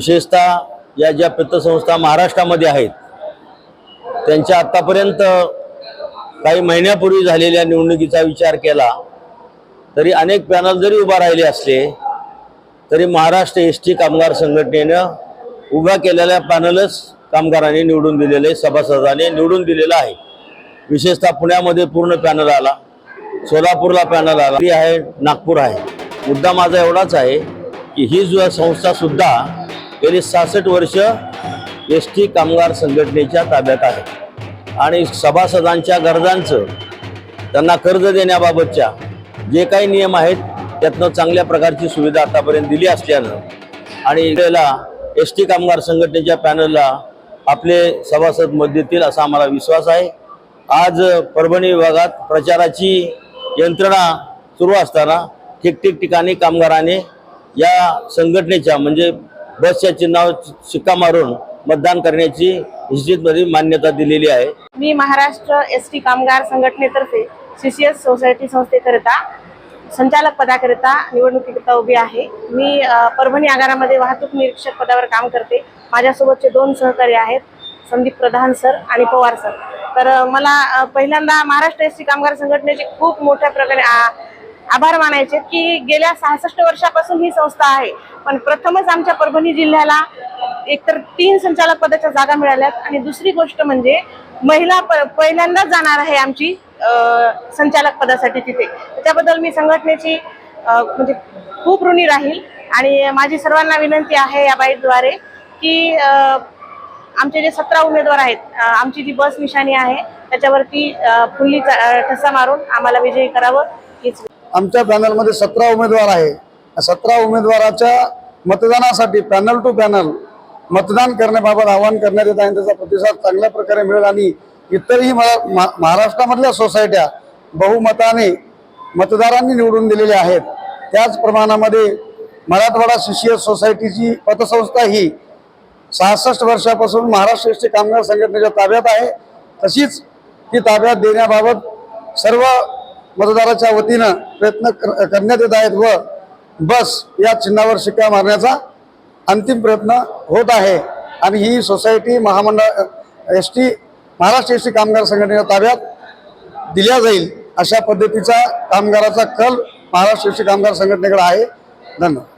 विशेषतः या ज्या पतसंस्था महाराष्ट्रामध्ये आहेत त्यांच्या आतापर्यंत काही महिन्यापूर्वी झालेल्या निवडणुकीचा विचार केला तरी अनेक पॅनल जरी उभा राहिले असले तरी महाराष्ट्र एसटी कामगार संघटनेनं उभा केलेल्या पॅनलच कामगारांनी निवडून दिलेले, सभासदांनी निवडून दिलेला आहे। विशेषतः पुण्यामध्ये पूर्ण पॅनल आला, सोलापूरला पॅनल आला आहे, नागपूर आहे। मुद्दा माझा एवढाच आहे की ही जो संस्था सुद्धा गेली 66 वर्ष एसटी कामगार संघटनेच्या ताब्यात आहे आणि सभासदांच्या गरजांचं, त्यांना कर्ज देण्याबाबतच्या जे काही नियम आहेत त्यातनं चांगल्या प्रकारची सुविधा आतापर्यंत दिली असल्यानं आणि त्याला एसटी कामगार संघटनेच्या पॅनलला आपले सभासद मत देतील असा आम्हाला विश्वास आहे। आज परभणी विभागात प्रचाराची यंत्रणा सुरू असताना ठिकठिकाणी कामगारांनी या संघटनेच्या म्हणजे बसच्या चिन्हावर शिक्का मारून मतदान करण्याची निश्चितपणे मान्यता दिलेली आहे। मी महाराष्ट्र एसटी कामगार संघटनेतर्फे सीसीएस सोसायटी संस्थेकरिता संचालक पदाकरिता निवडणुकीकरिता उभी आहे। मी परभणी आगारामध्ये वाहतूक निरीक्षक पदावर काम करते। माझ्यासोबतचे 2 सहकारी आहेत, संदीप प्रधान सर आणि पवार सर। तर मला पहिल्यांदा महाराष्ट्र एसटी कामगार संघटनेचे खूप मोठ्या प्रकारे आभार मानायचे की गेल्या 66 वर्षापासून ही संस्था आहे, पण प्रथमच आमच्या परभणी जिल्ह्याला एकतर 3 संचालक पदाच्या जागा मिळाल्यात आणि दुसरी गोष्ट म्हणजे महिला पहिल्यांदाच जाणार आहे आमची संचालक पदासाठी तिथे। त्याच्याबद्दल मी संघटनेची म्हणजे खूप ऋणी राहील आणि माझी सर्वांना विनंती आहे या बाईटद्वारे की आमचे जे 17 उमेदवार आहेत, आमची जी बस निशाणी आहे त्याच्यावरती फुल्ली ठसा मारून आम्हाला विजयी करावं हीच। आमच्या पॅनलमध्ये 17 उमेदवार आहे। 17 उमेदवाराच्या मतदानासाठी पॅनल टू पॅनल मतदान करण्याबाबत आवाहन करण्यात येत आहे। त्याचा प्रतिसाद चांगल्या प्रकारे मिळेल आणि इतरही महाराष्ट्रामधल्या सोसायट्या बहुमताने मतदारांनी निवडून दिलेल्या आहेत। त्याच प्रमाणामध्ये मराठवाडा सीसीएस सोसायटीची पतसंस्था ही 66 वर्षापासून महाराष्ट्र एसटी कामगार संघटनेच्या ताब्यात आहे। तशीच ती ताब्यात देण्याबाबत सर्व मतदाराच्या वतीनं प्रयत्न करण्यात येत आहेत व बस या चिन्हावर शिक्का मारण्याचा अंतिम प्रयत्न होत आहे आणि ही सोसायटी महाराष्ट्र एसटी कामगार संघटनेच्या ताब्यात दिल्या जाईल अशा पद्धतीचा कामगाराचा कल महाराष्ट्र एसटी कामगार संघटनेकडे आहे। धन्यवाद।